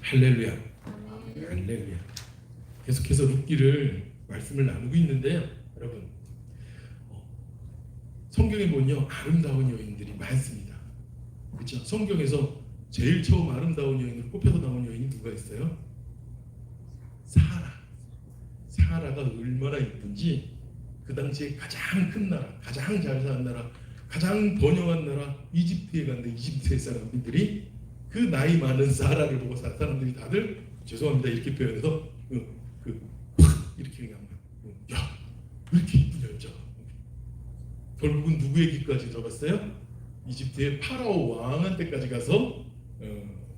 할렐루야. 할렐루야. 계속해서 룻기를 말씀을 나누고 있는데요. 여러분, 성경에 보면요, 아름다운 여인들이 많습니다. 그렇죠? 성경에서 제일 처음 아름다운 여인으로 꼽혀서 나온 여인이 누가 있어요? 사라. 사라가 얼마나 예쁜지 그 당시에 가장 큰 나라, 가장 잘 사는 나라, 가장 번영한 나라 이집트에 갔는데 이집트의 사람들이 그 나이 많은 사라를 보고 사람들이 다들 죄송합니다 이렇게 표현해서 이렇게 그냥 야, 왜 이렇게 이쁜 여자? 결국은 누구에게까지 들어갔어요? 이집트의 파라오 왕한테까지 가서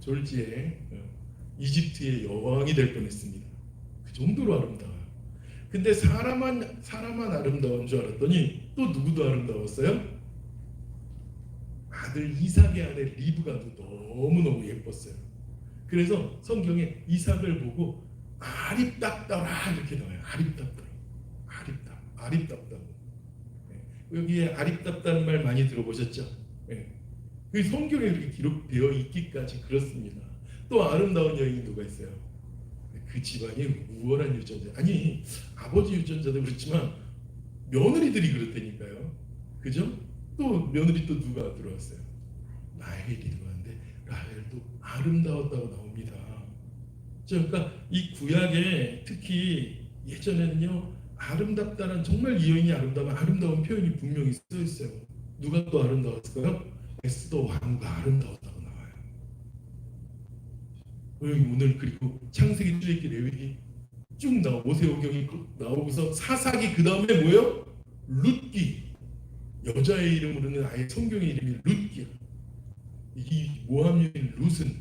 졸지에 이집트의 여왕이 될 뻔했습니다. 그 정도로 아름다워요. 근데 사람만 아름다운 줄 알았더니 또 누구도 아름다웠어요? 아들 이삭의 아내 리브가 너무너무 예뻤어요. 그래서 성경에 이삭을 보고 아립답더라 이렇게 나와요. 아립답다고. 여기에 아립답다는 말 많이 들어보셨죠? 그 성경에 이렇게 기록되어 있기까지 그렇습니다. 또 아름다운 여인이 누가 있어요? 그 집안이 우월한 유전자. 아니 아버지 유전자도 그렇지만 며느리들이 그렇다니까요. 그죠? 또 며느리 또 누가 들어왔어요? 라헬이 들어왔는데 라헬도 아름다웠다고 나옵니다. 그러니까 이 구약에 특히 예전에는요 아름답다는 정말 이 여인이 아름다운 표현이 분명히 써 있어요. 누가 또 아름다웠을까요? 에스더 왕후가 아름다웠다고 나와요. 오늘 그리고 창세기, 출애굽기, 레위기 쭉 나오고 모세오경이 나오고서 사사기 그 다음에 뭐예요? 룻기. 여자의 이름으로는 아예 성경의 이름이 룻기야. 이 모함 여인 룻은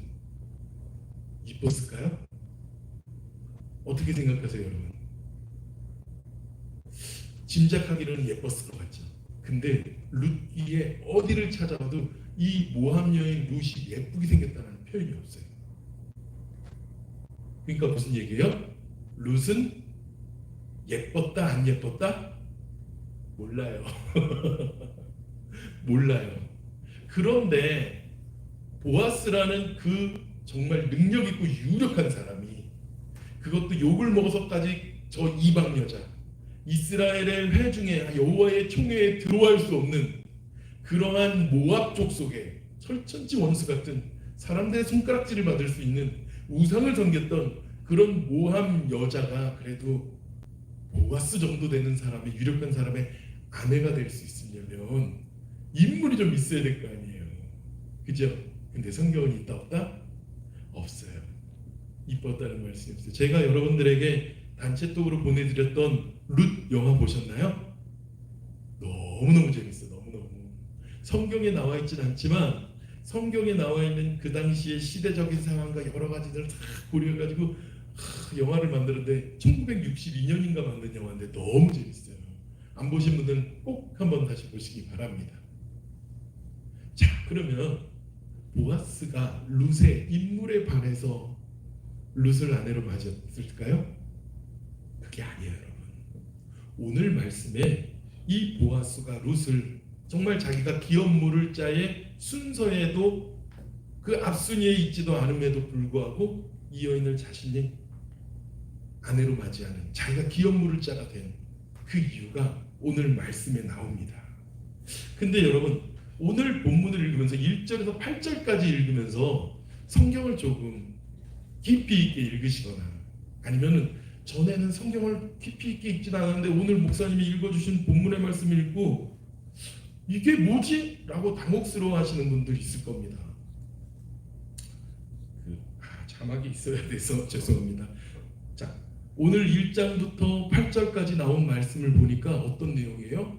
이뻤을까요? 어떻게 생각하세요, 여러분? 짐작하기로는 예뻤을 것 같죠. 근데 룻기에 어디를 찾아봐도 이 모함 여인 룻이 예쁘게 생겼다는 표현이 없어요. 그러니까 무슨 얘기예요? 룻은 예뻤다 안 예뻤다? 몰라요. 몰라요. 그런데 보아스라는 그 정말 능력 있고 유력한 사람이 그것도 욕을 먹어서까지 저 이방 여자 이스라엘의 회중에 여호와의 총회에 들어갈 수 없는 그러한 모압족 속에 철천지 원수 같은 사람들의 손가락질을 받을 수 있는 우상을 섬겼던 그런 모함 여자가 그래도 보아스 정도 되는 사람의 유력한 사람의 아내가 될 수 있으려면 인물이 좀 있어야 될 거 아니에요. 그죠? 근데 성경은 있다 없다? 없어요. 이뻤다는 말씀이 없어요. 제가 여러분들에게 단체톡으로 보내드렸던 룻 영화 보셨나요? 너무너무 재밌어. 너무너무. 성경에 나와 있진 않지만 성경에 나와 있는 그 당시의 시대적인 상황과 여러 가지들을 다 고려해가지고 영화를 만들었는데 1962년인가 만든 영화인데 너무 재밌어요. 안 보신 분들은 꼭 한번 다시 보시기 바랍니다. 자, 그러면 보아스가 룻의 인물에 반해서 룻을 아내로 맞았을까요? 그게 아니에요, 여러분. 오늘 말씀에 이 보아스가 룻을 정말 자기가 기업 물을 자의 순서에도 그 앞순위에 있지도 않음에도 불구하고 이 여인을 자신의 아내로 맞이하는 자기가 기업 물을 자가 된 그 이유가 오늘 말씀에 나옵니다. 근데 여러분 오늘 본문을 읽으면서 1절에서 8절까지 읽으면서 성경을 조금 깊이 있게 읽으시거나 아니면은 전에는 성경을 깊이 있게 읽지 않았는데 오늘 목사님이 읽어주신 본문의 말씀을 읽고 이게 뭐지? 라고 당혹스러워 하시는 분들 있을 겁니다. 자막이 있어야 돼서 죄송합니다. 자, 오늘 1장부터 8절까지 나온 말씀을 보니까 어떤 내용이에요?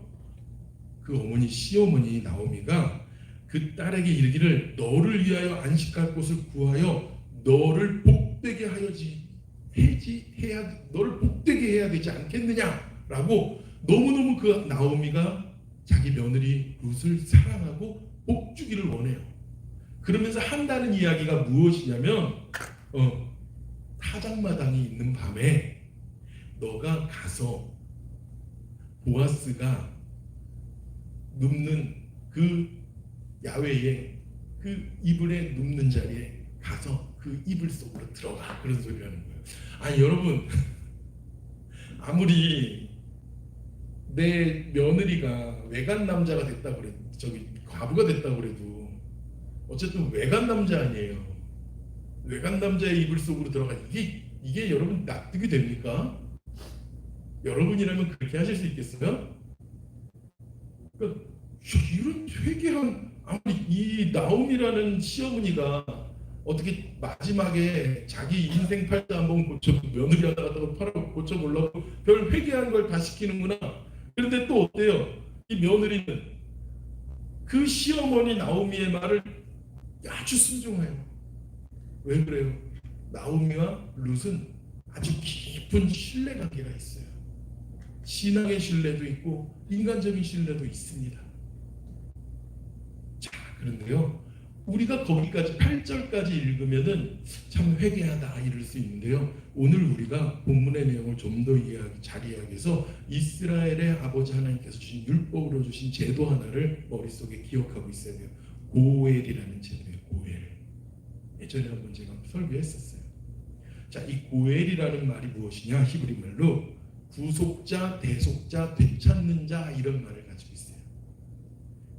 그 어머니 시어머니 나오미가 그 딸에게 이르기를 너를 위하여 안식할 곳을 구하여 너를 복되게 너를 복되게 해야 되지 않겠느냐라고 너무너무 그 나오미가 자기 며느리 룻을 사랑하고 복주기를 원해요. 그러면서 한다는 이야기가 무엇이냐면 타작마당이 있는 밤에 너가 가서 보아스가 눕는 그 야외에 그 이불에 눕는 자리에 가서 그 이불 속으로 들어가. 그런 소리를 하는 거예요. 아니 여러분, 아무리 내 며느리가 외간 남자가 됐다고 그래도, 저기 과부가 됐다고 그래도 어쨌든 외간 남자 아니에요. 외간 남자의 이불 속으로 들어가. 이게 여러분 납득이 됩니까? 여러분이라면 그렇게 하실 수 있겠어요? 그러니까 이런 회개한, 아무리 이 나옴이라는 시어머니가 어떻게 마지막에 자기 인생 팔자 한번 고쳐, 며느리 하나 갖다가 팔아 고쳐보려고 별 회개한 걸 다 시키는구나. 그런데 또 어때요? 이 며느리는 그 시어머니 나오미의 말을 아주 순종해요. 왜 그래요? 나오미와 룻은 아주 깊은 신뢰관계가 있어요. 신앙의 신뢰도 있고 인간적인 신뢰도 있습니다. 자, 그런데요, 우리가 거기까지 8절까지 읽으면은 참 회개하다 이럴 수 있는데요, 오늘 우리가 본문의 내용을 좀 더 잘 이해하기 위해서 이스라엘의 아버지 하나님께서 주신 율법으로 주신 제도 하나를 머릿속에 기억하고 있어야 돼요. 고엘이라는 제도예요. 고엘. 예전에 한번 제가 설교했었어요. 자, 이 고엘이라는 말이 무엇이냐? 히브리 말로 구속자, 대속자, 되찾는 자, 이런 말을 가지고 있어요.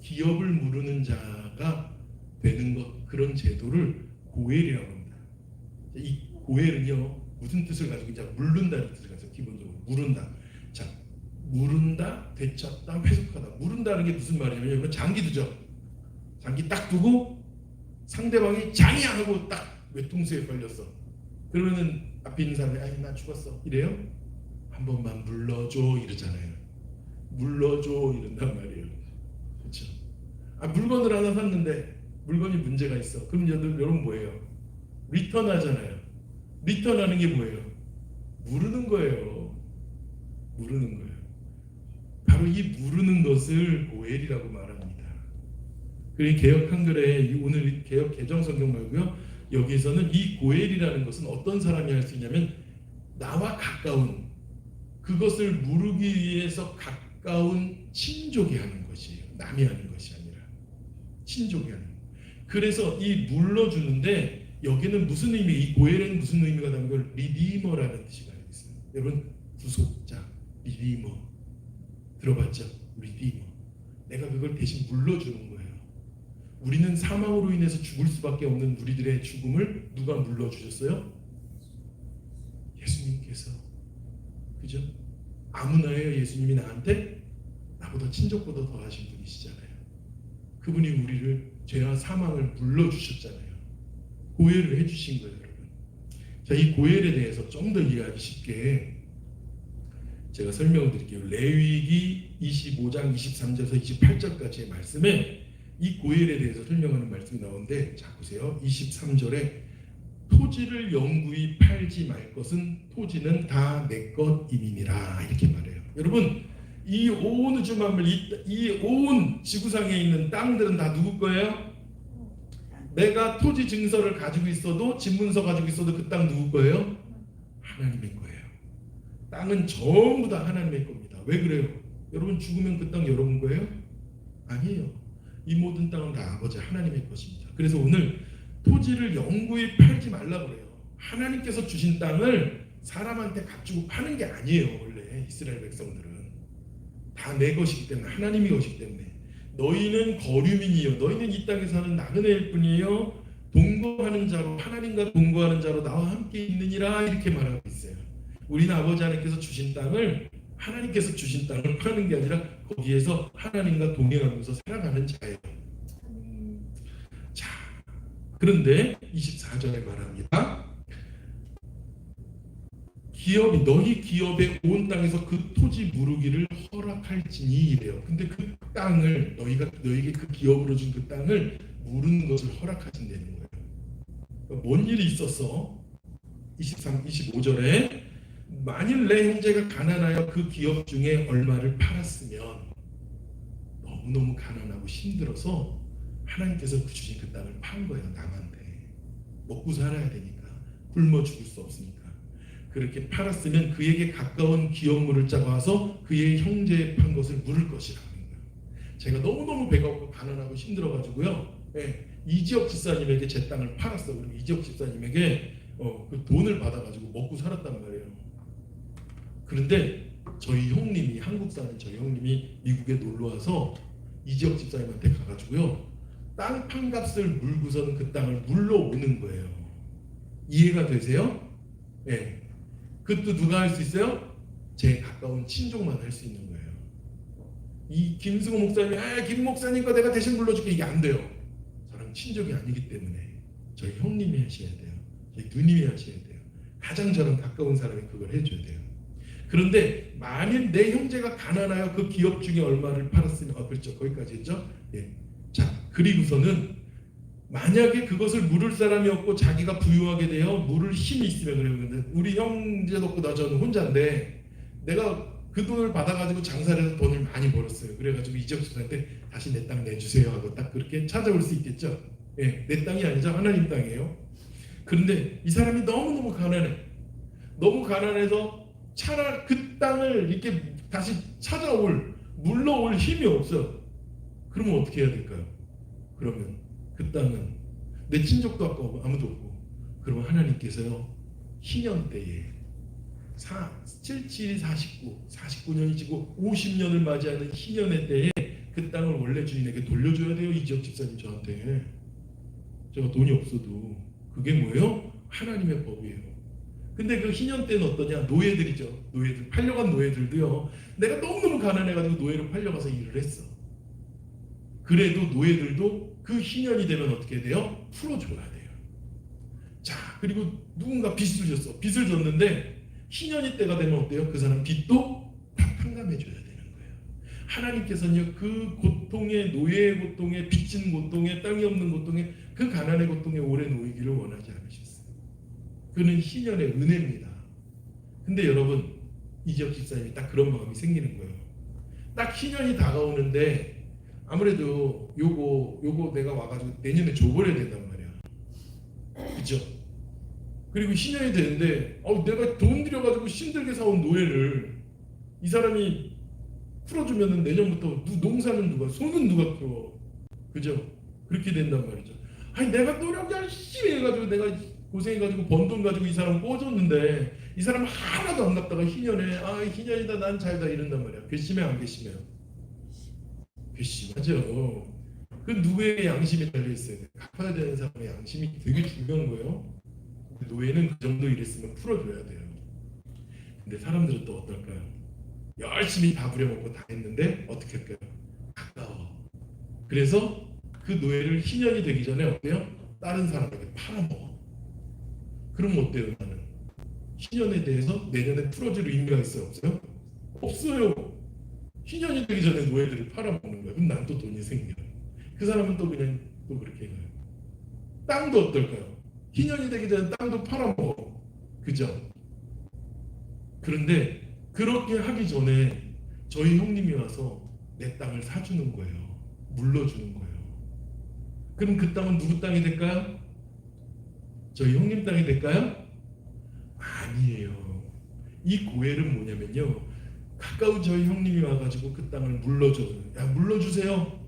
기업을 무르는 자가 되는 것, 그런 제도를 고엘이라고 합니다. 이 고엘은요, 무슨 뜻을 가지고 있냐? 물른다는 뜻을 가지고, 기본적으로 무른다. 자, 무른다, 되찾다, 회속하다. 무른다는 게 무슨 말이냐면, 이건 장기 두죠. 장기 딱 두고 상대방이 장이야 하고 딱 외통수에 걸렸어. 그러면은 앞에 있는 사람이 아니 나 죽었어 이래요? 한 번만 물러줘 이러잖아요. 물러줘 이런단 말이에요. 그렇죠? 아, 물건을 하나 샀는데 물건이 문제가 있어. 그럼 여러분 뭐예요? 리턴하잖아요. 리턴하는 게 뭐예요? 무르는 거예요. 무르는 거예요. 바로 이 무르는 것을 고엘이라고 말합니다. 그리고 개역 한글에 오늘 개역 개정 성경 말고요, 여기에서는 이 고엘이라는 것은 어떤 사람이 할 수 있냐면 나와 가까운, 그것을 무르기 위해서 가까운 친족이 하는 것이에요. 남이 하는 것이 아니라 친족이 하는 거예요. 그래서 이 물러주는데 여기는 무슨 의미, 이 고엘에는 무슨 의미가 담긴 걸 리디머라는 뜻이 가지고 있어요. 여러분, 구속자, 리디머 들어봤죠? 리디머. 내가 그걸 대신 물러주는 거예요. 우리는 사망으로 인해서 죽을 수밖에 없는 우리들의 죽음을 누가 물러주셨어요? 예수님께서. 그죠? 아무나예요. 예수님이 나한테 나보다 친족보다 더 하신 분이시잖아요. 그분이 우리를 죄와 사망을 물러주셨잖아요. 고엘을 해주신 거예요, 여러분. 자, 이 고엘에 대해서 좀 더 이해하기 쉽게 제가 설명을 드릴게요. 레위기 25장 23절에서 28절까지의 말씀에 이 고엘에 대해서 설명하는 말씀이 나오는데, 자 보세요. 23절에 토지를 영구히 팔지 말 것은 토지는 다 내 것임이니라 이렇게 말해요. 여러분, 이 온 우주 만물, 이 온 지구상에 있는 땅들은 다 누구 거예요? 내가 토지 증서를 가지고 있어도, 집문서 가지고 있어도 그 땅 누구 거예요? 하나님의 거예요. 땅은 전부 다 하나님의 겁니다. 왜 그래요? 여러분 죽으면 그 땅 여러분 거예요? 아니에요. 이 모든 땅은 다 아버지 하나님의 것입니다. 그래서 오늘 토지를 영구히 팔지 말라고 그래요. 하나님께서 주신 땅을 사람한테 값주고 파는 게 아니에요. 원래 이스라엘 백성들은 다 내 것이기 때문에, 하나님이 것이기 때문에. 너희는 거류민이요, 너희는 이 땅에 사는 나그네일 뿐이에요. 동거하는 자로, 하나님과 동거하는 자로 나와 함께 있느니라 이렇게 말하고 있어요. 우리는 아버지 하나님께서 주신 땅을, 하나님께서 주신 땅을 파는 게 아니라 거기에서 하나님과 동행하면서 살아가는 자예요. 자, 그런데 24절에 말합니다. 기업이, 너희 기업의 온 땅에서 그 토지 무르기를 허락할지니 이래요. 근데 그 땅을, 너에게 그 기업으로 준 그 땅을 무르는 것을 허락하신다는 거예요. 그러니까 뭔 일이 있었어? 25절에 만일 내 형제가 가난하여 그 기업 중에 얼마를 팔았으면, 너무너무 가난하고 힘들어서 하나님께서 주신 그 땅을 판 거예요. 남한테 먹고 살아야 되니까, 굶어 죽을 수 없으니까. 그렇게 팔았으면 그에게 가까운 기업물을 짜와서 그의 형제에 판 것을 물을 것이라는 거예요. 제가 너무너무 배가 고파 가난하고 힘들어가지고요, 이지혁 집사님에게 제 땅을 팔았어. 그리고 이지혁 집사님에게 그 돈을 받아가지고 먹고 살았단 말이에요. 그런데 저희 형님이, 한국 사는 저희 형님이 미국에 놀러 와서 이지혁 집사님한테 가가지고요, 땅 판값을 물고선 그 땅을 물러오는 거예요. 이해가 되세요? 예. 네. 그것도 누가 할 수 있어요? 제 가까운 친족만 할 수 있는 거예요. 이 김승호 목사님이 김 목사님 거 내가 대신 불러줄게, 이게 안 돼요. 저랑 친족이 아니기 때문에 저희 형님이 하셔야 돼요. 저희 누님이 하셔야 돼요. 가장 저랑 가까운 사람이 그걸 해줘야 돼요. 그런데 만일 내 형제가 가난하여 그 기업 중에 얼마를 팔았으면, 그렇죠, 거기까지 했죠. 예. 자, 그리고서는 만약에 그것을 물을 사람이 없고 자기가 부유하게 되어 물을 힘이 있으면 그래요. 근데 우리 형제도 없고 나 저는 혼자인데 내가 그 돈을 받아가지고 장사를 해서 돈을 많이 벌었어요. 그래가지고 이지혁 집사한테 다시 내 땅 내주세요 하고 딱 그렇게 찾아올 수 있겠죠. 예, 내 땅이 아니죠, 하나님 땅이에요. 그런데 이 사람이 너무너무 가난해. 너무 가난해서 차라리 그 땅을 이렇게 다시 찾아올, 물러올 힘이 없어. 그러면 어떻게 해야 될까요? 그러면 그 땅은 내 친족도 아무도 없고, 그러면 하나님께서요, 희년 때에 77이 49년이 지고 50년을 맞이하는 희년의 때에 그 땅을 원래 주인에게 돌려줘야 돼요. 이지혁 집사님 저한테. 제가 돈이 없어도. 그게 뭐예요? 하나님의 법이에요. 근데 그 희년 때는 어떠냐? 노예들이죠. 노예들, 팔려간 노예들도요, 내가 너무너무 가난해가지고 노예로 팔려가서 일을 했어. 그래도 노예들도 그 희년이 되면 어떻게 돼요? 풀어줘야 돼요. 자, 그리고 누군가 빚을 줬어. 빚을 줬는데 희년이 때가 되면 어때요? 그 사람 빚도 다 탕감해줘야 되는 거예요. 하나님께서는요, 그 고통에, 노예의 고통에, 빚진 고통에, 땅이 없는 고통에, 그 가난의 고통에 오래 놓이기를 원하지 않으셨어요. 그는 희년의 은혜입니다. 근데 여러분, 이지혁 집사님이 딱 그런 마음이 생기는 거예요. 딱 희년이 다가오는데 아무래도 요거 내가 와가지고 내년에 줘버려야 된단 말이야. 그죠? 그리고 희년이 되는데 내가 돈 들여가지고 힘들게 사온 노예를 이 사람이 풀어주면은 내년부터 농사는 누가, 소는 누가 키워? 그죠? 그렇게 된단 말이죠. 아니 내가 노력 열심히 해가지고 내가 고생해가지고 번 돈 가지고 이 사람 꿔줬는데 이 사람 하나도 안 갚다가 희년에 희년이다 난 잘다 이런단 말이야. 괘씸해 안 괘씸해요? 괘씸하죠. 그 누구에게 양심이 달려있어요. 갚아야 되는 사람의 양심이 되게 중요한 거예요. 노예는 그 정도 일했으면 풀어줘야 돼요. 근데 사람들은 또 어떨까요? 열심히 다 부려먹고 다 했는데 어떻게 할까요? 가까워. 그래서 그 노예를 희년이 되기 전에 어때요? 다른 사람에게 팔아먹어. 그럼 어때요? 나는 희년에 대해서 내년에 풀어줄 의미가 있어요? 없어요? 없어요. 희년이 되기 전에 노예들을 팔아먹는 거예요. 그럼 난 또 돈이 생겨요. 그 사람은 또 그냥 또 그렇게 해요. 땅도 어떨까요? 희년이 되기 전에 땅도 팔아먹어. 그죠? 그런데 그렇게 하기 전에 저희 형님이 와서 내 땅을 사주는 거예요. 물러주는 거예요. 그럼 그 땅은 누구 땅이 될까요? 저희 형님 땅이 될까요? 아니에요. 이 고엘은 뭐냐면요, 가까운 저희 형님이 와가지고 그 땅을 물러줘요. 야, 물러주세요.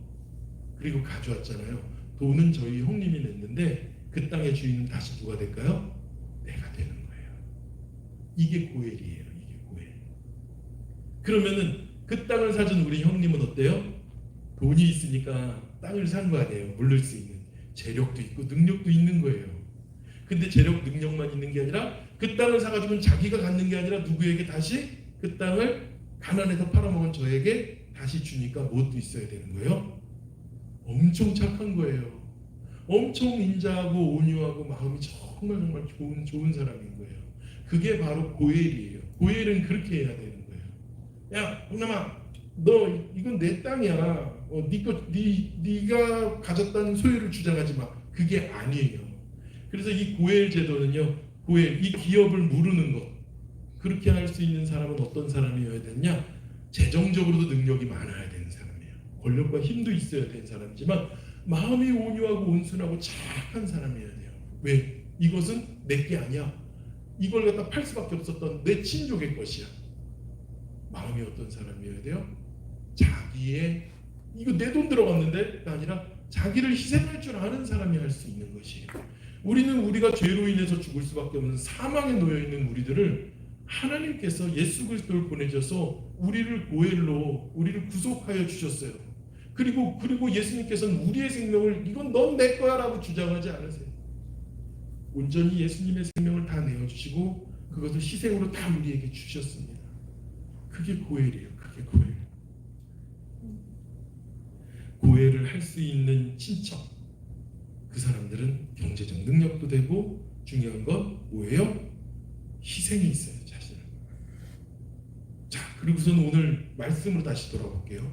그리고 가져왔잖아요. 돈은 저희 형님이 냈는데 그 땅의 주인은 다시 누가 될까요? 내가 되는 거예요. 이게 고엘이에요. 이게 고엘. 그러면은 그 땅을 사준 우리 형님은 어때요? 돈이 있으니까 땅을 산 거 아니에요. 물릴 수 있는 재력도 있고 능력도 있는 거예요. 근데 재력 능력만 있는 게 아니라 그 땅을 사가지고 자기가 갖는 게 아니라 누구에게 다시 그 땅을 가난해서 팔아먹은 저에게 다시 주니까 무엇도 있어야 되는 거예요? 엄청 착한 거예요. 엄청 인자하고 온유하고 마음이 정말 좋은 사람인 거예요. 그게 바로 고엘이에요. 고엘은 그렇게 해야 되는 거예요. 야, 형남아, 너 이건 내 땅이야. 네가 가졌다는 소유를 주장하지 마. 그게 아니에요. 그래서 이 고엘 제도는요, 고엘, 이 기업을 무르는 것, 그렇게 할 수 있는 사람은 어떤 사람이어야 되냐? 재정적으로도 능력이 많아야 되는 사람이에요. 권력과 힘도 있어야 되는 사람이지만 마음이 온유하고 온순하고 착한 사람이어야 돼요. 왜? 이것은 내 게 아니야. 이걸 갖다 팔 수밖에 없었던 내 친족의 것이야. 마음이 어떤 사람이어야 돼요? 자기의, 이거 내 돈 들어갔는데 아니라 자기를 희생할 줄 아는 사람이 할 수 있는 것이에요. 우리는 우리가 죄로 인해서 죽을 수밖에 없는 사망에 놓여 있는 우리들을 하나님께서 예수 그리스도를 보내셔서 우리를 고엘로 우리를 구속하여 주셨어요. 그리고 예수님께서는 우리의 생명을 이건 넌 내 거야라고 주장하지 않으세요. 온전히 예수님의 생명을 다 내어주시고 그것을 희생으로 다 우리에게 주셨습니다. 그게 고엘이에요. 그게 고엘. 고엘을 할 수 있는 친척, 그 사람들은 경제적 능력도 되고 중요한 건 뭐예요? 희생이 있어요. 자신을. 자, 그리고선 오늘 말씀으로 다시 돌아볼게요.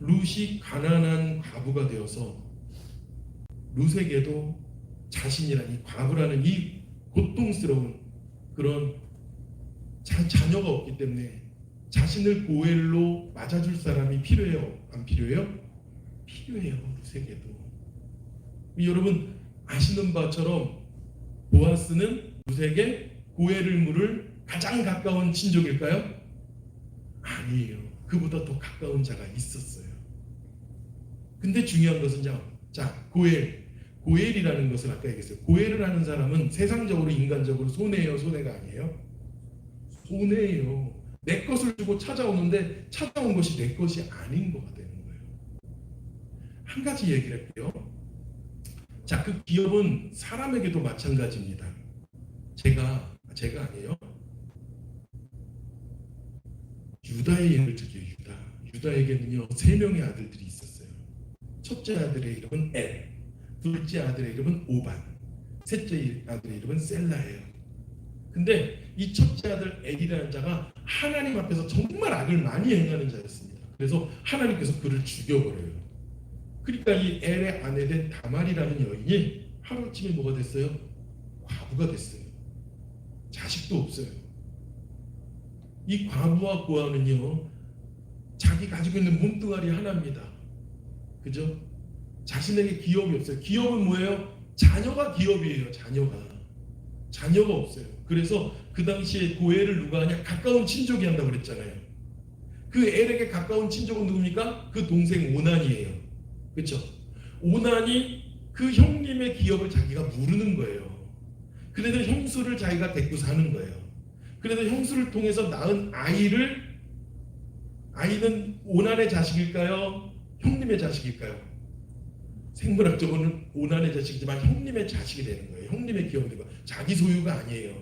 룻이 가난한 과부가 되어서 룻에게도 자신이란 이 과부라는 이 고통스러운 그런 자녀가 없기 때문에 자신을 고엘로 맞아줄 사람이 필요해요? 안 필요해요? 필요해요. 룻에게도. 여러분 아시는 바처럼 보아스는 룻에게 고엘을 물을 가장 가까운 친족일까요? 아니에요. 그보다 더 가까운 자가 있었어요. 근데 중요한 것은 고엘이라는 것을 아까 얘기했어요. 고엘을 하는 사람은 세상적으로 인간적으로 손해예요, 손해가 아니에요? 손해예요. 내 것을 주고 찾아오는데 찾아온 것이 내 것이 아닌 거가 되는 거예요. 한 가지 얘기를 할게요. 자, 그 기업은 사람에게도 마찬가지입니다. 제가 아니에요. 유다의 예를 들게요. 유다에게는요 3명의 아들들이 있었어요. 첫째 아들의 이름은 엘, 둘째 아들의 이름은 오반, 셋째 아들의 이름은 셀라예요. 근데 이 첫째 아들 엘이라는 자가 하나님 앞에서 정말 악을 많이 행하는 자였습니다. 그래서 하나님께서 그를 죽여버려요. 그러니까 이 엘의 아내된 다말이라는 여인이 하루아침에 뭐가 됐어요? 과부가 됐어요. 자식도 없어요. 이 과부와 고아는요 자기 가지고 있는 몸뚱아리 하나입니다. 그죠? 자신에게 기업이 없어요. 기업은 뭐예요? 자녀가 기업이에요. 자녀가 없어요. 그래서 그 당시에 고엘을 누가 하냐? 가까운 친족이 한다고 그랬잖아요. 그 엘에게 가까운 친족은 누굽니까? 그 동생 오난이에요. 그렇죠? 오난이 그 형님의 기업을 자기가 무르는 거예요. 그래서 형수를 자기가 데리고 사는 거예요. 그래서 형수를 통해서 낳은 아이는 오난의 자식일까요? 형님의 자식일까요? 생물학적으로는 오난의 자식이지만 형님의 자식이 되는 거예요. 형님의 기업이 되고 자기 소유가 아니에요.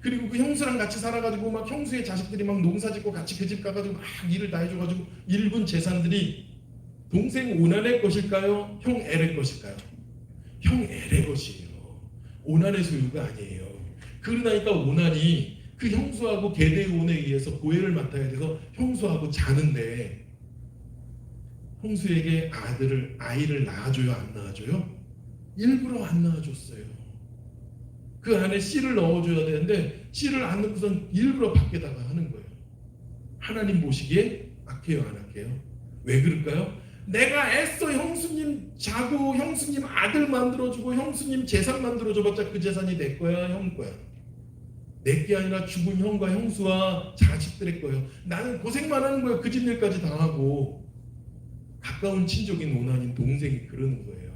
그리고 그 형수랑 같이 살아가지고 막 형수의 자식들이 막 농사짓고 같이 그 집 가가지고 막 일을 다 해줘가지고 일군 재산들이 동생 오난의 것일까요? 형 엘의 것일까요? 형 엘의 것이에요. 오난의 소유가 아니에요. 그러니까 오난이 그 형수하고 계대온에 의해서 고엘을 맡아야 돼서 형수하고 자는데 형수에게 아이를 낳아줘요? 안 낳아줘요? 일부러 안 낳아줬어요. 그 안에 씨를 넣어줘야 되는데 씨를 안 넣고선 일부러 밖에다가 하는 거예요. 하나님 보시기에 악해요, 안 악해요? 왜 그럴까요? 내가 애써 형수님 자고 형수님 아들 만들어주고 형수님 재산 만들어줘봤자 그 재산이 내 거야, 형 거야? 내 게 아니라 죽은 형과 형수와 자식들의 거예요. 나는 고생만 하는 거예요. 그 집 일까지 다 하고. 가까운 친족인 오난인 동생이 그러는 거예요.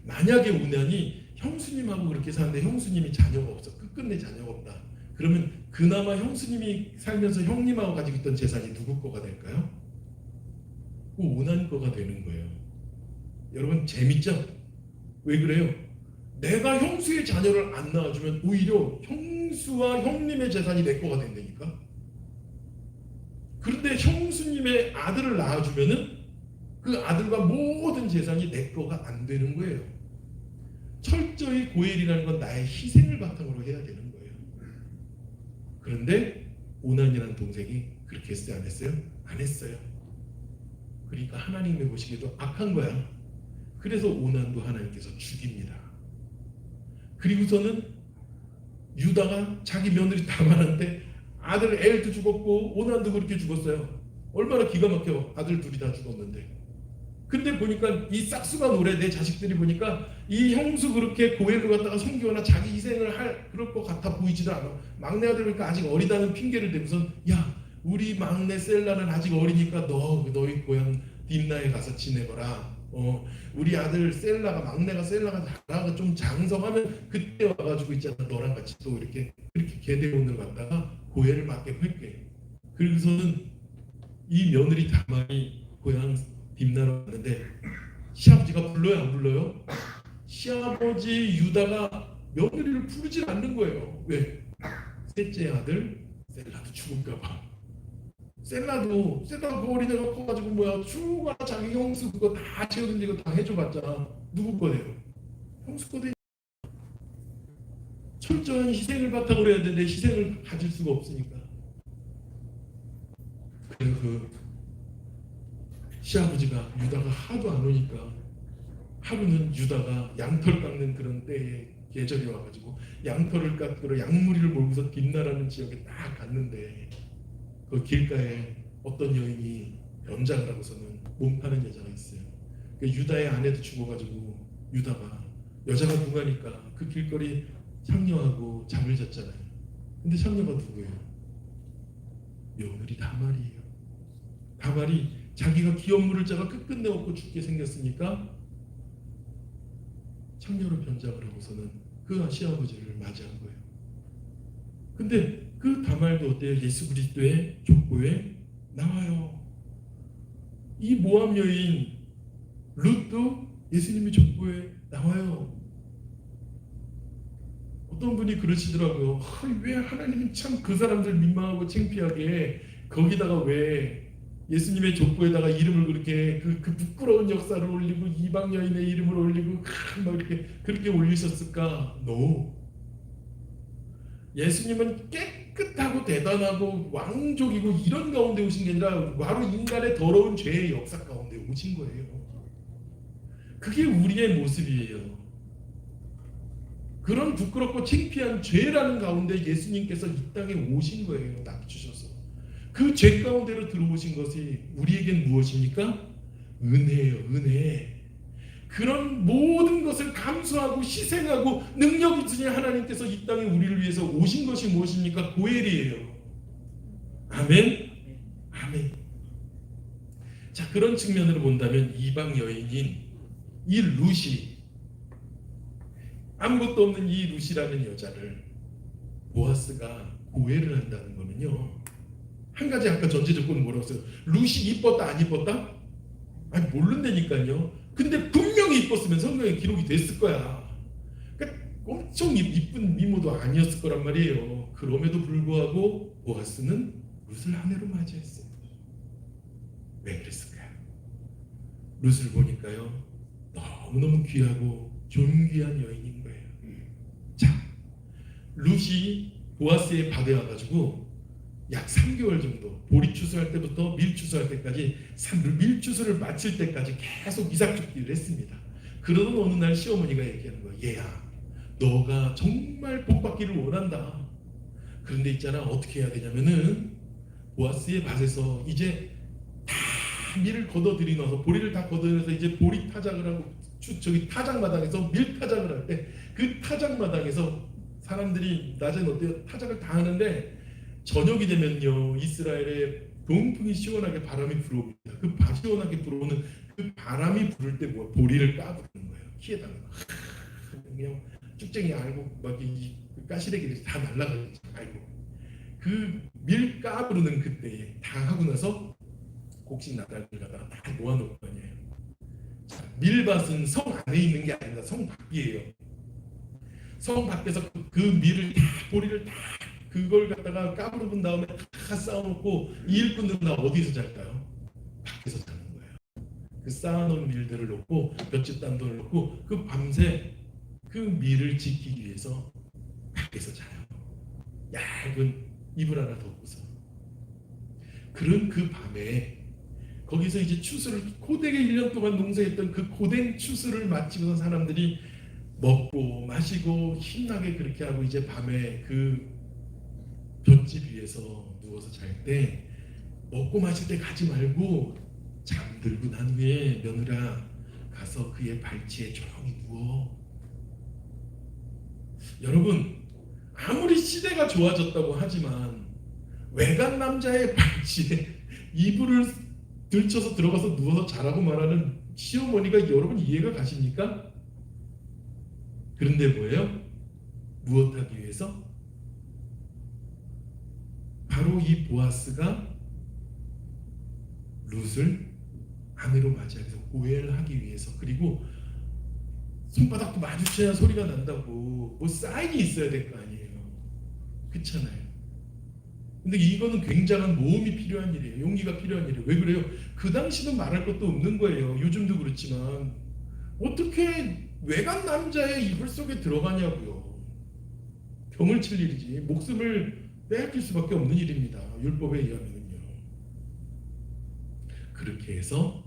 만약에 오난이 형수님하고 그렇게 사는데 형수님이 자녀가 없어. 끝끝내 자녀가 없다. 그러면 그나마 형수님이 살면서 형님하고 가지고 있던 재산이 누구 거가 될까요? 그 오난 거가 되는 거예요. 여러분 재밌죠? 왜 그래요? 내가 형수의 자녀를 안 낳아주면 오히려 형수와 형님의 재산이 내 거가 된다니까. 그런데 형수님의 아들을 낳아주면은 그 아들과 모든 재산이 내 거가 안 되는 거예요. 철저히 고엘이라는 건 나의 희생을 바탕으로 해야 되는 거예요. 그런데 오난이라는 동생이 그렇게 했어요? 안 했어요? 안 했어요. 그러니까 하나님이 보시기에도 악한 거야. 그래서 오난도 하나님께서 죽입니다. 그리고서는 유다가 자기 며느리 다말한테 아들 엘도 죽었고 오난도 그렇게 죽었어요. 얼마나 기가 막혀. 아들 둘이 다 죽었는데. 근데 보니까 이 싹수가 노래 내 자식들이 보니까 이 형수 그렇게 고엘로 갔다가 섬기거나 자기 희생을 할 그럴 것 같아 보이지도 않아. 막내 아들 보니까 아직 어리다는 핑계를 대고선 야 우리 막내 셀라는 아직 어리니까 너희 고향 딥나에 가서 지내거라. 우리 아들 셀라가 막내가 셀라가 잘하고 좀 장성하면 그때 와가지고 있잖아 너랑 같이 또 이렇게 그렇게 계대원을 갖다가 고해를 맡게 할게. 그래서는 이 며느리 다말이 고향 딥나라 왔는데 시아버지가 불러요 안 불러요? 시아버지 유다가 며느리를 부르질 않는 거예요. 왜? 셋째 아들 셀라도 죽을까봐. 셀라도 그 어린애가 커가지고 뭐야 추가 자기 형수 그거 다 채워든지고 다 해줘봤자 누구 거예요? 형수 거대. 철저한 희생을 바탕으로 해야 되는데 희생을 가질 수가 없으니까. 그래서 그 시아버지가 유다가 하도 안 오니까 하루는 유다가 양털 깎는 그런 때에 계절이 와가지고 양털을 깎으러 양무리를 몰고서 뒷나라는 지역에 딱 갔는데 그 길가에 어떤 여인이 연장을 하고서는 몸 파는 여자가 있어요. 그 유다의 아내도 죽어가지고 유다가 여자가 누가니까 그 길거리 창녀하고 잠을 잤잖아요. 근데 창녀가 누구예요? 며느리 다말이에요. 다말이 자기가 기업물을 짜가 끝끝내 없고 죽게 생겼으니까 창녀로 변장을 하고서는 그 시아버지를 맞이한 거예요. 근데 그 다말도 어때요? 예수 그리스도의 족보에 나와요. 이 모함 여인 룻도 예수님의 족보에 나와요. 어떤 분이 그러시더라고요. 왜 하나님은 참 그 사람들 민망하고 창피하게 거기다가 왜 예수님의 족보에다가 이름을 그렇게 그 부끄러운 역사를 올리고 이방 여인의 이름을 올리고 막 이렇게 그렇게 올리셨을까? No. 예수님은 깨끗하고 대단하고 왕족이고 이런 가운데 오신 게 아니라 바로 인간의 더러운 죄의 역사 가운데 오신 거예요. 그게 우리의 모습이에요. 그런 부끄럽고 창피한 죄라는 가운데 예수님께서 이 땅에 오신 거예요. 납주셔서. 그 죄 가운데로 들어오신 것이 우리에겐 무엇입니까? 은혜예요. 은혜. 그런 모든 것을 감수하고 희생하고 능력 있으신 하나님께서 이 땅에 우리를 위해서 오신 것이 무엇입니까? 고엘이에요. 아멘. 아멘. 자, 그런 측면으로 본다면 이방 여인인 이 룻이 아무것도 없는 이 룻이라는 여자를 보아스가 고해를 한다는 거는요. 한 가지 아까 전제 조건은 뭐라고 했어요? 룻이 이뻤다 안 이뻤다? 아니 모른다니까요. 근데 분명히 이뻤으면 성경에 기록이 됐을 거야. 그러니까 엄청 이쁜 미모도 아니었을 거란 말이에요. 그럼에도 불구하고 보아스는 룻을 아내로 맞이했어요. 왜 그랬을까요? 룻을 보니까요. 너무너무 귀하고 존귀한 여인인 거예요. 자, 룻이 보아스의 밭에 와가지고 약 3개월 정도 보리 추수할 때부터 밀 추수할 때까지 밀 추수를 마칠 때까지 계속 이삭줍기를 했습니다. 그러던 어느 날 시어머니가 얘기하는 거예요. 얘야, 너가 정말 복받기를 원한다. 그런데 있잖아, 어떻게 해야 되냐면은 보아스의 밭에서 이제 다 밀을 걷어들이 넣어서 보리를 다 걷어내서 이제 보리 타작을 하고 저기 타작마당에서 밀 타작을 할 때 그 타작마당에서 사람들이 낮엔 어때요? 타작을 다 하는데 저녁이 되면요 이스라엘에 동풍이 시원하게 바람이 불어옵니다. 그 시원하게 불어오는 그 바람이 부를 때 뭐 보리를 까부는 거예요. 키에다가 그냥 쭉쟁이 알고 막 이 가시래기들이 다 날라가지 알고 그 밀 까부르는 그때에 다 하고 나서 곡식 나달을 갖다가 다 모아놓을 거 아니에요. 자, 밀밭은 성 안에 있는 게 아니라 성 밖이에요. 성 밖에서 그 밀을 다 보리를 다 그걸 갖다가 까부른 다음에 다 쌓아놓고 이 일꾼들은 다 어디서 잘까요? 밖에서 자는 거예요. 그 쌓아놓은 밀들을 놓고 몇집 단돈을 놓고 그 밤새 그 밀을 지키기 위해서 밖에서 자요. 얇은 이불 하나 덮고서. 그런 그 밤에 거기서 이제 추수를 고되게 1년 동안 농사했던 그 고된 추수를 마치고서 사람들이 먹고 마시고 힘나게 그렇게 하고 이제 밤에 그 볏짚 위에서 누워서 잘 때 먹고 마실 때 가지 말고 잠들고 난 후에 며느라 가서 그의 발치에 조용히 누워. 여러분 아무리 시대가 좋아졌다고 하지만 외간 남자의 발치에 이불을 들쳐서 들어가서 누워서 자라고 말하는 시어머니가 여러분 이해가 가십니까? 그런데 뭐예요? 무엇하기 위해서? 바로 이 보아스가 룻을 아내로 맞이하기 위해서, 오해를 하기 위해서, 그리고 손바닥도 마주쳐야 소리가 난다고 뭐 사인이 있어야 될 거 아니에요. 그렇잖아요. 근데 이거는 굉장한 모험이 필요한 일이에요. 용기가 필요한 일이에요. 왜 그래요? 그 당시는 말할 것도 없는 거예요. 요즘도 그렇지만 어떻게 외간 남자의 이불 속에 들어가냐고요. 병을 칠 일이지 목숨을 빼앗길 수밖에 없는 일입니다. 율법에 의하면요. 그렇게 해서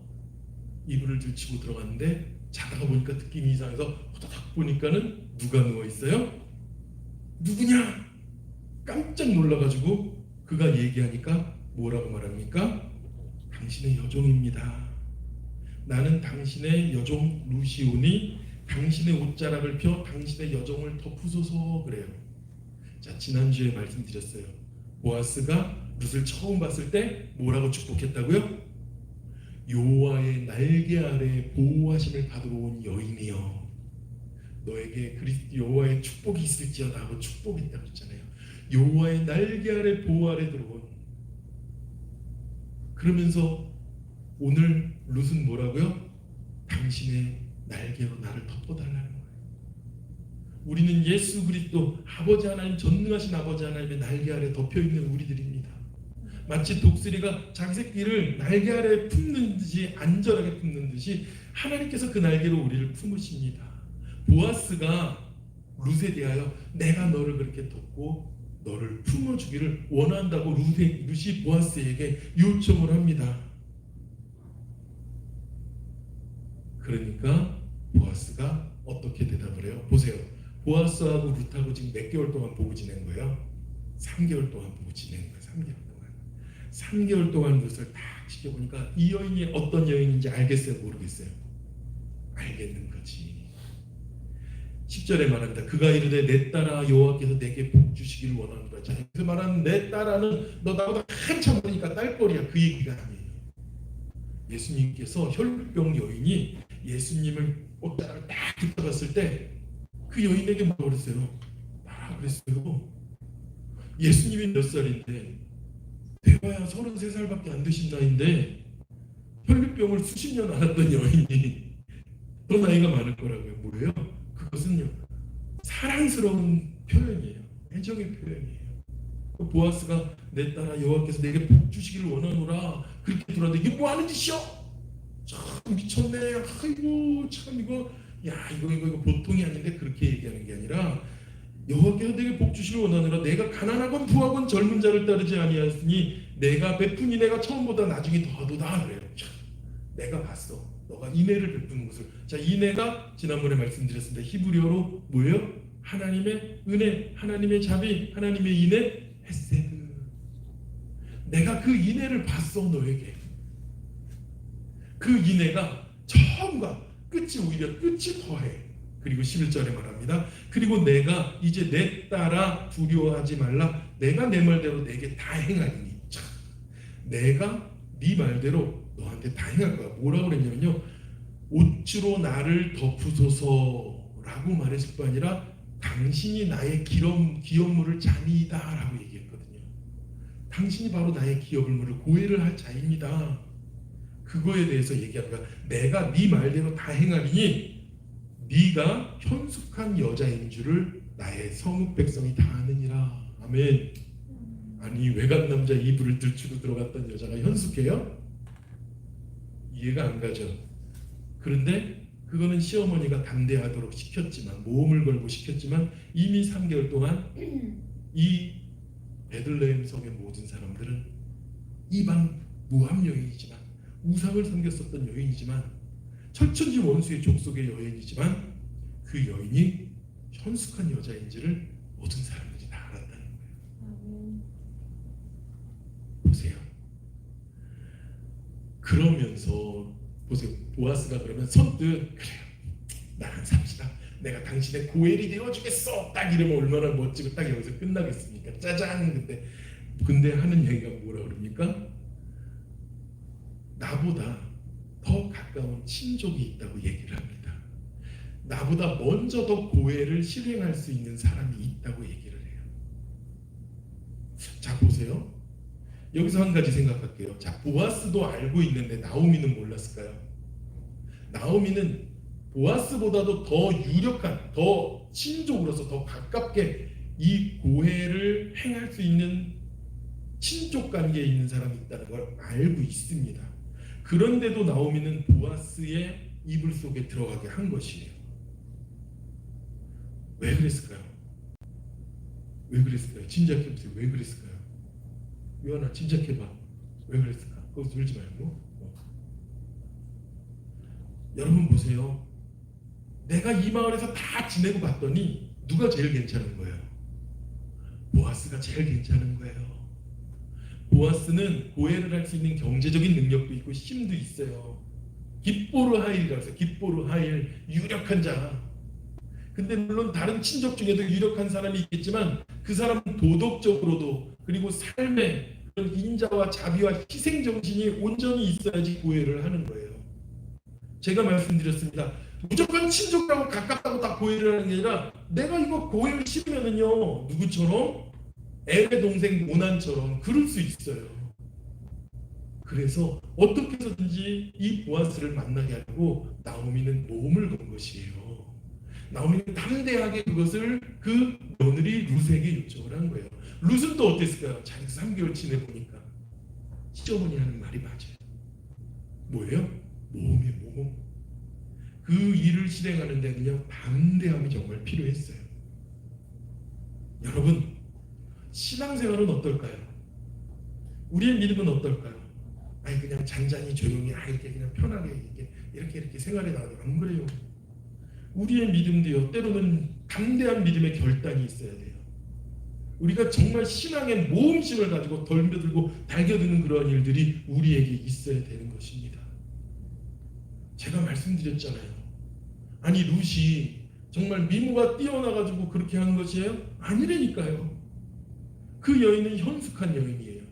이불을 들치고 들어갔는데 자다가 보니까 느낌이 이상해서 후다닥 보니까는 누가 누워 있어요? 누구냐? 깜짝 놀라가지고 그가 얘기하니까 뭐라고 말합니까? 당신의 여종입니다. 나는 당신의 여종 루시오니 당신의 옷자락을 펴 당신의 여종을 덮으소서 그래요. 자, 지난주에 말씀드렸어요. 보아스가 룻을 처음 봤을 때 뭐라고 축복했다고요? 여호와의 날개 아래 보호하심을 받으러 온 여인이여, 너에게 그리스도 여호와의 축복이 있을지어다 하고 축복했다고 했잖아요. 여호와의 날개 아래 보호 아래 들어온. 그러면서 오늘 룻은 뭐라고요? 당신의 날개로 나를 덮어달라는 거예요. 우리는 예수 그리스도 아버지 하나님, 전능하신 아버지 하나님의 날개 아래 덮여있는 우리들입니다. 마치 독수리가 자기 새끼를 날개 아래 품는 듯이, 안전하게 품는 듯이 하나님께서 그 날개로 우리를 품으십니다. 보아스가 룻에 대하여 내가 너를 그렇게 덮고 너를 품어주기를 원한다고 룻이 보아스에게 요청을 합니다. 그러니까 보아스가 어떻게 대답을 해요? 보세요. 보아스하고 룻하고 지금 몇 개월 동안 보고 지낸 거예요? 3개월 동안 보고 지낸 거예요. 3개월 동안 룻을 딱 지켜보니까 이 여인이 어떤 여인인지 알겠어요? 모르겠어요? 알겠는 거지. 10절에 말합니다. 그가 이르되 내 딸아 여호와께서 내게 복 주시기를 원하노라. 자, 여기서 말하는 내 딸아는 너 나보다 한참 어리니까 딸뻘이야, 그 얘기가 아니에요. 예수님께서 혈병 여인이 예수님을 옷자락을 딱 붙잡았을 때 그 여인에게 뭐라고 그랬어요? 뭐라고 그랬어요? 예수님이 몇 살인데, 대봐야 33살밖에 안 되신 나이인데 혈류병을 수십 년 앓았던 여인이 더 나이가 많을 거라고요. 뭐예요? 그것은요, 사랑스러운 표현이에요. 애정의 표현이에요. 보아스가 내 딸아 여호와께서 내게 복 주시기를 원하노라 그렇게 들었는데, 이게 뭐 하는 짓이요? 참 미쳤네. 아이고 참 이거 보통이 아닌데, 그렇게 얘기하는 게 아니라 여호와께서 내게 복 주시기를 원하노라. 내가 가난하건 부하건 젊은 자를 따르지 아니하였으니 내가 베푸니 내가 처음보다 나중에 더하도다 그래요. 참, 내가 봤어. 너가 인애를 베푸는 것을. 자, 인애가 지난번에 말씀드렸습니다. 히브리어로 뭐예요? 하나님의 은혜, 하나님의 자비, 하나님의 인애, 헤세드. 내가 그 인애를 봤어 너에게. 그 인애가 처음과 끝이, 오히려 끝이 더해. 그리고 11절에 말합니다. 그리고 내가 이제 내 딸아 두려워하지 말라. 내가 내 말대로 내게 다 행하리니. 참, 내가 네 말대로 너한테 다 행할 거야. 뭐라고 그랬냐면요, 옷으로 나를 덮으소서라고 말했을 뿐 아니라 당신이 나의 기업물을 자니이다 라고 얘기했거든요. 당신이 바로 나의 기업물을 고해를 할 자입니다. 그거에 대해서 얘기하는 거야. 내가 네 말대로 다 행하리니 네가 현숙한 여자인 줄을 나의 성읍 백성이 다 아느니라. 아멘. 아니, 외간 남자 이불을 들추고 들어갔던 여자가 현숙해요? 이해가 안 가죠. 그런데 그거는 시어머니가 담대하도록 시켰지만, 모험을 걸고 시켰지만, 이미 3개월 동안 이 베들레헴 성의 모든 사람들은 이방 모함 여인이지만, 우상을 섬겼었던 여인이지만, 철천지 원수의 족속의 여인이지만, 그 여인이 현숙한 여자인지를 모든 사람들이 다 알았다는 거예요. 보세요. 그러면서 보세요. 보아스가 그러면 선뜻 그래요. 나랑 삽시다. 내가 당신의 고엘이 되어주겠어. 딱 이러면 얼마나 멋지고 딱 여기서 끝나겠습니까? 짜잔. 근데 하는 얘기가 뭐라 그럽니까? 나보다 더 가까운 친족이 있다고 얘기를 합니다. 나보다 먼저 더 고해를 실행할 수 있는 사람이 있다고 얘기를 해요. 자, 보세요. 여기서 한 가지 생각할게요. 자, 보아스도 알고 있는데 나오미는 몰랐을까요? 나오미는 보아스보다도 더 유력한, 더 친족으로서 더 가깝게 이 고해를 행할 수 있는 친족 관계에 있는 사람이 있다는 걸 알고 있습니다. 그런데도 나오미는 보아스의 이불 속에 들어가게 한 것이에요. 왜 그랬을까요? 왜 그랬을까요? 짐작해 보세요. 왜 그랬을까요? 요한아, 짐작해봐. 왜 그랬을까? 거기서 울지 말고. 여러분 보세요. 내가 이 마을에서 다 지내고 봤더니 누가 제일 괜찮은 거예요? 보아스가 제일 괜찮은 거예요. 보아스는 고해를 할 수 있는 경제적인 능력도 있고 힘도 있어요. 깁보르 하일이라고 해서 깁보르 하일, 유력한 자. 근데 물론 다른 친족 중에도 유력한 사람이 있겠지만 그 사람은 도덕적으로도 그리고 삶에 그런 인자와 자비와 희생 정신이 온전히 있어야지 고해를 하는 거예요. 제가 말씀드렸습니다. 무조건 친족하고 가깝다고 다 고해를 하는 게 아니라 내가 이거 고해를 싫으면은요, 누구처럼? 엘의 동생 오난처럼 그럴 수 있어요. 그래서 어떻게 해서든지 이 보아스를 만나게 하려고 나오미는 모험을 건 것이에요. 나오미는 담대하게 그것을 그 며느리 룻에게 요청을 한 거예요. 룻은 또 어땠을까요? 자기가 3개월 지내보니까 시어머니 하는 말이 맞아요. 뭐예요? 모험이에요, 모험. 그 일을 실행하는 데 그냥 담대함이 정말 필요했어요. 여러분, 신앙생활은 어떨까요? 우리의 믿음은 어떨까요? 아니 그냥 잔잔히 조용히 이렇게 그냥 편하게 이렇게 생활해 나가요. 안 그래요. 우리의 믿음도요, 때로는 담대한 믿음의 결단이 있어야 돼요. 우리가 정말 신앙의 모험심을 가지고 덜며들고 달겨드는 그러한 일들이 우리에게 있어야 되는 것입니다. 제가 말씀드렸잖아요. 아니 룻이 정말 미모가 뛰어나가지고 그렇게 하는 것이에요? 아니라니까요. 그 여인은 현숙한 여인이에요.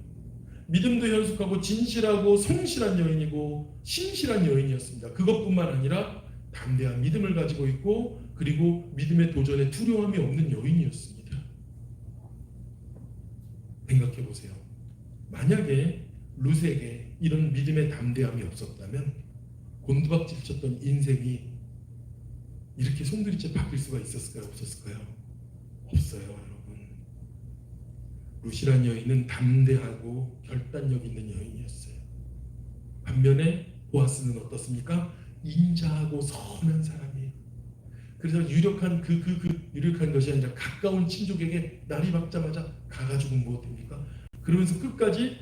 믿음도 현숙하고 진실하고 성실한 여인이고 신실한 여인이었습니다. 그것뿐만 아니라 담대한 믿음을 가지고 있고 그리고 믿음의 도전에 두려움이 없는 여인이었습니다. 생각해 보세요. 만약에 룻에게 이런 믿음의 담대함이 없었다면 곤두박질 쳤던 인생이 이렇게 송두리째 바뀔 수가 있었을까요? 없었을까요? 없어요, 여러분. 룻이란 여인은 담대하고 결단력 있는 여인이었어요. 반면에 보아스는 어떻습니까? 인자하고 선한 사람이에요. 그래서 유력한 유력한 것이 아니라 가까운 친족에게 날이 밝자마자 가가지고 뭐 됩니까? 그러면서 끝까지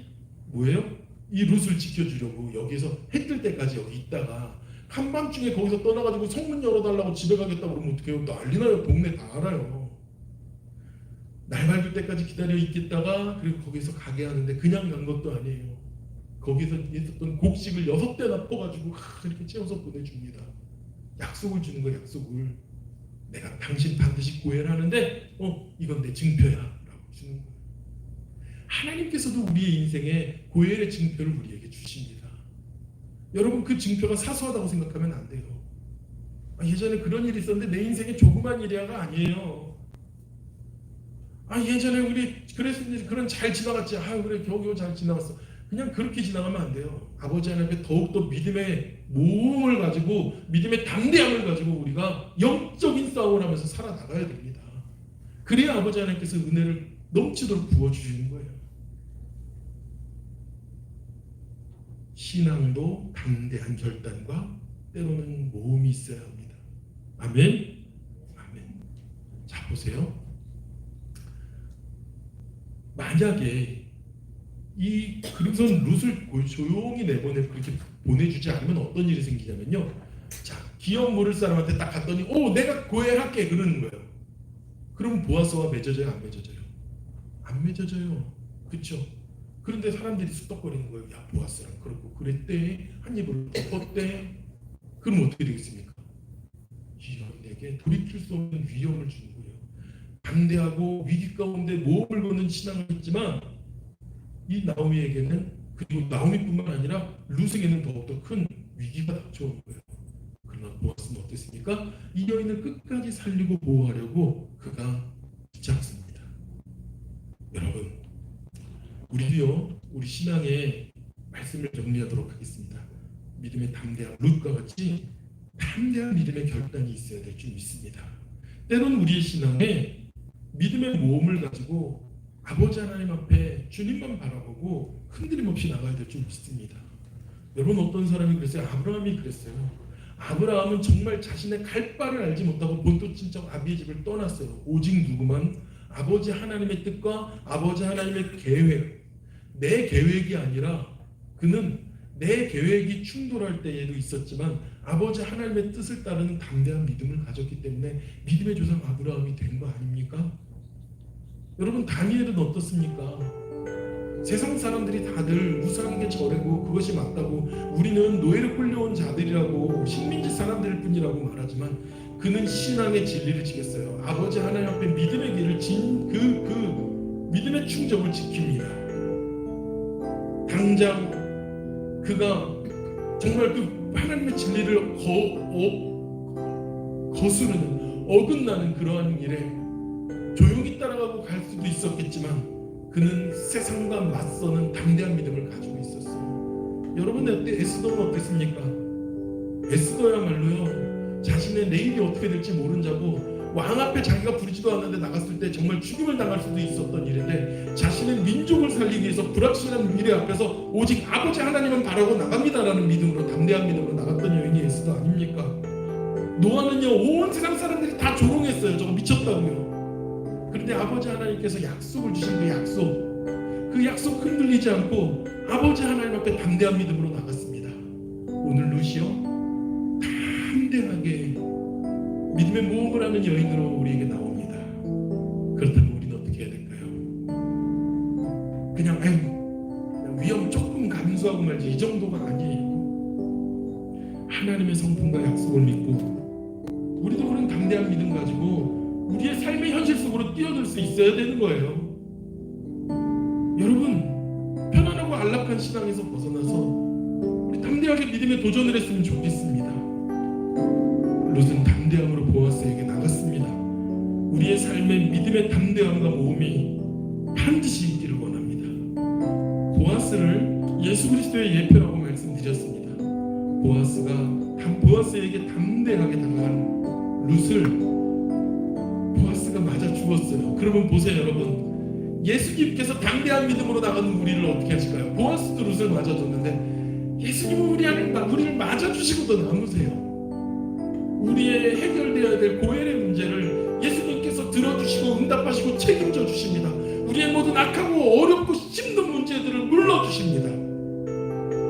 뭐예요? 이 룻을 지켜주려고 여기서 해 뜰 때까지 여기 있다가 한밤중에 거기서 떠나가지고 성문 열어달라고 집에 가겠다고 그러면 어떡해요? 난리나요. 동네 다 알아요. 날 밝을 때까지 기다려 있겠다가 그리고 거기서 가게 하는데 그냥 간 것도 아니에요. 거기서 있었던 곡식을 6대나 퍼가지고 이렇게 채워서 보내줍니다. 약속을 주는 거예요. 약속을. 내가 당신 반드시 고해를 하는데 이건 내 증표야 라고 주는 거예요. 하나님께서도 우리의 인생에 고해의 증표를 우리에게 주십니다. 여러분, 그 증표가 사소하다고 생각하면 안 돼요. 예전에 그런 일이 있었는데 내 인생에 조그만 일이야가 아니에요. 예전에 우리 그랬는데 그런 잘 지나갔지. 그래 겨우겨우 잘 지나갔어. 그냥 그렇게 지나가면 안 돼요. 아버지 하나님께 더욱더 믿음의 모험을 가지고 믿음의 담대함을 가지고 우리가 영적인 싸움을 하면서 살아나가야 됩니다. 그래야 아버지 하나님께서 은혜를 넘치도록 부어주시는 거예요. 신앙도 담대한 결단과 때로는 모험이 있어야 합니다. 아멘. 아멘. 자, 보세요. 만약에 그래서 룻을 조용히 내보내 그렇게 보내주지 않으면 어떤 일이 생기냐면요. 자, 기업 물을 사람한테 딱 갔더니 내가 고해할게 그러는 거예요. 그럼 보아스와 맺어져요? 안 맺어져요? 안 맺어져요. 그렇죠? 그런데 사람들이 쑥덕거리는 거예요. 야, 보아스랑 그렇고 그랬대. 한 입을 덮었대. 그럼 어떻게 되겠습니까? 이 여인에게 돌이킬 수 없는 위험을 주는 거예요. 담대하고 위기 가운데 모험을 거는 신앙을 했지만 이 나오미에게는, 그리고 나오미뿐만 아니라 룻에게는 더욱더 큰 위기가 닥쳐온 거예요. 그러나 보아스는 어땠습니까? 이 여인을 끝까지 살리고 보호하려고 그가 붙잡습니다. 여러분, 우리도요, 우리 신앙의 말씀을 정리하도록 하겠습니다. 믿음의 담대함, 룻과 같이 담대한 믿음의 결단이 있어야 될 줄 믿습니다. 때로는 우리의 신앙에 믿음의 모험을 가지고 아버지 하나님 앞에 주님만 바라보고 흔들림 없이 나가야 될 줄 믿습니다. 여러분, 어떤 사람이 그랬어요? 아브라함이 그랬어요. 아브라함은 정말 자신의 갈 바를 알지 못하고 본토 친척 아비의 집을 떠났어요. 오직 누구만? 아버지 하나님의 뜻과 아버지 하나님의 계획, 내 계획이 아니라, 그는 내 계획이 충돌할 때에도 있었지만 아버지 하나님의 뜻을 따르는 담대한 믿음을 가졌기 때문에 믿음의 조상 아브라함이 된 거 아닙니까? 여러분, 다니엘은 어떻습니까? 세상 사람들이 다들 우상인 게 저래고 그것이 맞다고, 우리는 노예로 끌려온 자들이라고 식민지 사람들일 뿐이라고 말하지만 그는 신앙의 진리를 지켰어요. 아버지 하나님 앞에 믿음의 길을 그 믿음의 충정을 지킵니다. 당장 그가 정말 그 하나님의 진리를 거스르는, 어긋나는 그러한 일에 조용히 따라가고 갈 수도 있었겠지만 그는 세상과 맞서는 담대한 믿음을 가지고 있었어요. 여러분, 에스더는 어땠습니까? 에스더야말로요, 자신의 내일이 어떻게 될지 모른 자고 왕 앞에 자기가 부르지도 않았는데 나갔을 때 정말 죽임을 당할 수도 있었던 일인데 자신의 민족을 살리기 위해서 불확실한 미래 앞에서 오직 아버지 하나님만 바라고 나갑니다라는 믿음으로, 담대한 믿음으로 나갔던 여인이 에스더 아닙니까? 노아는요, 온 세상 사람들이 다 조롱했어요. 저거 미쳤다고요. 그런데 아버지 하나님께서 약속을 주신 그 약속 흔들리지 않고 아버지 하나님 앞에 담대한 믿음으로 나갔습니다. 오늘 루시오, 담대하게 믿음의 모험을 하는 여인으로 우리에게 나옵니다. 그렇다면 우리는 어떻게 해야 될까요? 그냥 위험 조금 감수하고 말지 이 정도가 아니에요. 하나님의 성품과 약속을 믿고 우리도 그런 담대한 믿음 가지고 우리의 삶의 현실 속으로 뛰어들 수 있어야 되는 거예요. 여러분, 편안하고 안락한 신앙에서 벗어나서 우리 담대하게 믿음에 도전을 했으면 좋겠습니다. 룻은 담대함으로 보아스에게 나갔습니다. 우리의 삶의 믿음의 담대함과 모험이 반드시 있기를 원합니다. 보아스를 예수 그리스도의 예표라고 말씀드렸습니다. 보아스에게 담대하게 다가간 룻을 보아스가 맞아 죽었어요. 그러면 보세요, 여러분, 예수님께서 담대한 믿음으로 나가는 우리를 어떻게 하실까요? 보아스도 룻을 맞아줬는데 예수님은 우리를 맞아주시고도 남으세요. 우리의 해결되어야 될 고혈의 문제를 예수님께서 들어주시고 응답하시고 책임져 주십니다. 우리의 모든 악하고 어렵고 힘든 문제들을 물러주십니다.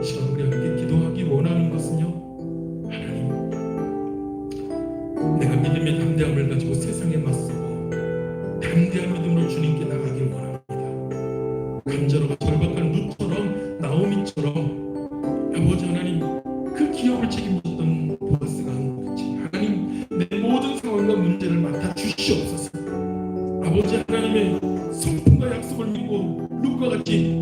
이 시간 우리 함께 기도하기 원하는 것은요, 하나님, 내가 믿음의 담대함을 가지고 세상에 맞서고 담대한 믿음으로 주님께 나가길 원합니다. 간절하고 절박한 룻처럼, 나오미처럼 아버지 하나님, 그 기업을 책임졌던 보아스가 하나님, 내 모든 상황과 문제를 맡아 주시옵소서. 아버지 하나님의 성품과 약속을 믿고 룻과 같이